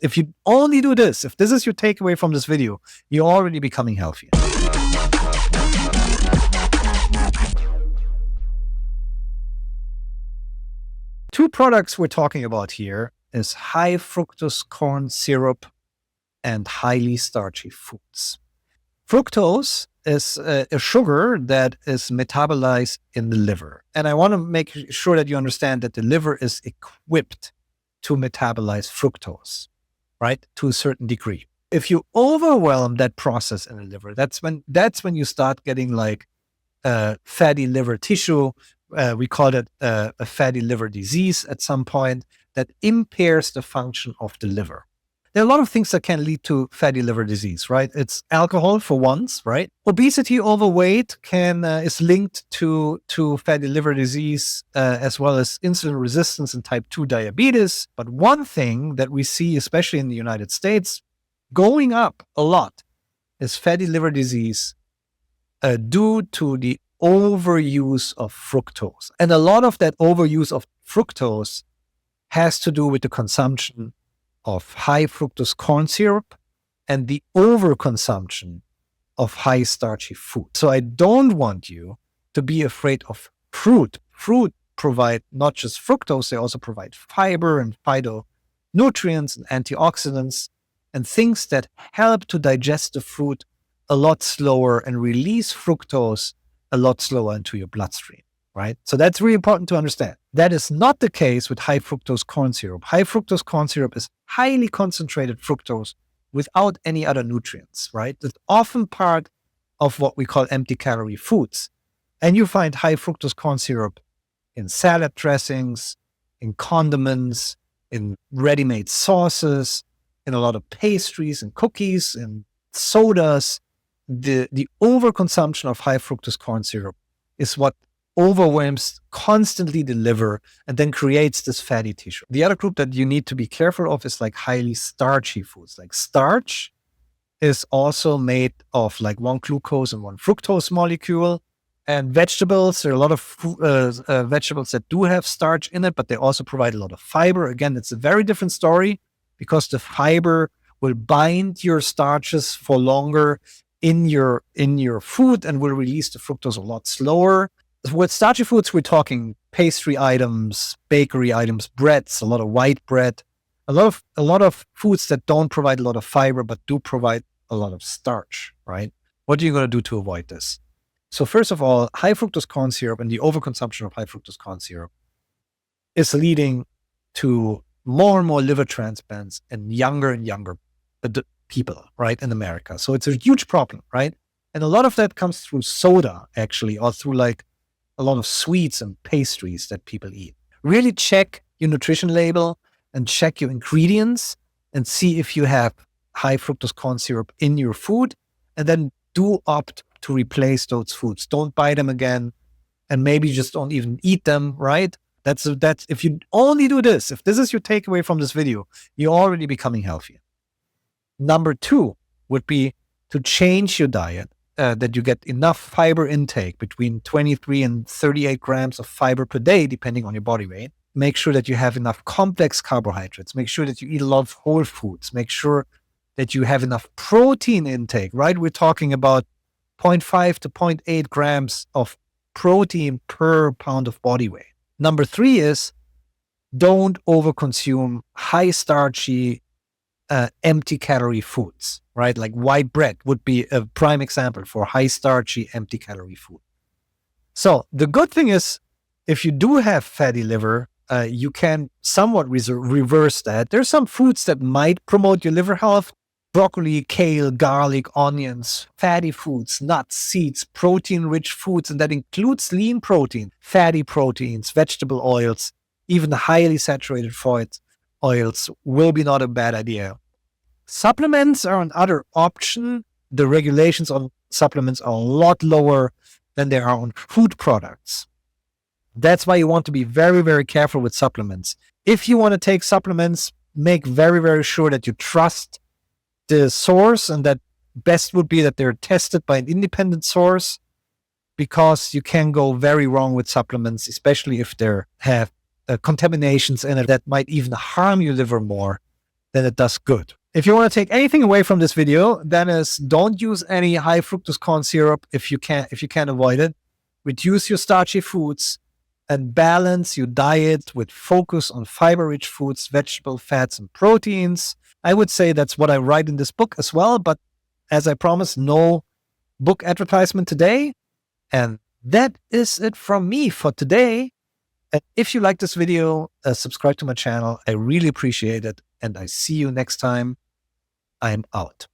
If you only do this, if this is your takeaway from this video, you're already becoming healthier. Two products we're talking about here is high fructose corn syrup and highly starchy foods. Fructose is a sugar that is metabolized in the liver. And I want to make sure that you understand that the liver is equipped to metabolize fructose, right? To a certain degree. If you overwhelm that process in the liver, that's when you start getting like fatty liver tissue. We call it a fatty liver disease at some point that impairs the function of the liver. There are a lot of things that can lead to fatty liver disease, right? It's alcohol for once, right? Obesity, overweight is linked to fatty liver disease, as well as insulin resistance and type 2 diabetes. But one thing that we see, especially in the United States, going up a lot is fatty liver disease due to the overuse of fructose. And a lot of that overuse of fructose has to do with the consumption of high fructose corn syrup and the overconsumption of high starchy food. So I don't want you to be afraid of fruit. Fruit provide not just fructose, they also provide fiber and phytonutrients and antioxidants and things that help to digest the fruit a lot slower and release fructose a lot slower into your bloodstream, right? So that's really important to understand. That is not the case with high fructose corn syrup. High fructose corn syrup is highly concentrated fructose without any other nutrients, right? It's often part of what we call empty calorie foods. And you find high fructose corn syrup in salad dressings, in condiments, in ready-made sauces, in a lot of pastries and cookies and sodas. The overconsumption of high fructose corn syrup is what overwhelms constantly the liver and then creates this fatty tissue. The other group that you need to be careful of is like highly starchy foods. Like starch is also made of like one glucose and one fructose molecule. And vegetables, there are a lot of vegetables that do have starch in it, but they also provide a lot of fiber. Again, it's a very different story because the fiber will bind your starches for longer in your food and will release the fructose a lot slower. With starchy foods, we're talking pastry items, bakery items, breads, a lot of white bread, a lot of foods that don't provide a lot of fiber but do provide a lot of starch, right? What are you going to do to avoid this? So first of all, high fructose corn syrup and the overconsumption of high fructose corn syrup is leading to more and more liver transplants and younger people, right, in America. So it's a huge problem, right? And a lot of that comes through soda, actually, or through like a lot of sweets and pastries that people eat. Really check your nutrition label and check your ingredients and see if you have high fructose corn syrup in your food, and then do opt to replace those foods. Don't buy them again, and maybe just don't even eat them, right? That's if you only do this, if this is your takeaway from this video, you're already becoming healthier. Number 2 would be to change your diet, that you get enough fiber intake between 23 and 38 grams of fiber per day, depending on your body weight. Make sure that you have enough complex carbohydrates. Make sure that you eat a lot of whole foods. Make sure that you have enough protein intake, right? We're talking about 0.5 to 0.8 grams of protein per pound of body weight. Number 3 is don't overconsume high starchy, empty calorie foods, right? Like white bread would be a prime example for high starchy, empty calorie food. So the good thing is, if you do have fatty liver, you can somewhat reverse that. There's some foods that might promote your liver health: broccoli, kale, garlic, onions, fatty foods, nuts, seeds, protein-rich foods, and that includes lean protein, fatty proteins, vegetable oils, even highly saturated fat oils will be not a bad idea. Supplements are another option. The regulations on supplements are a lot lower than they are on food products. That's why you want to be very, very careful with supplements. If you want to take supplements, make very, very sure that you trust the source, and that best would be that they're tested by an independent source, because you can go very wrong with supplements, especially if they have contaminations in it that might even harm your liver more then it does good. If you want to take anything away from this video, then is don't use any high fructose corn syrup if you can avoid it. Reduce your starchy foods and balance your diet with focus on fiber-rich foods, vegetable fats, and proteins. I would say that's what I write in this book as well, but as I promised, no book advertisement today. And that is it from me for today. And if you like this video, subscribe to my channel. I really appreciate it. And I see you next time. I'm out.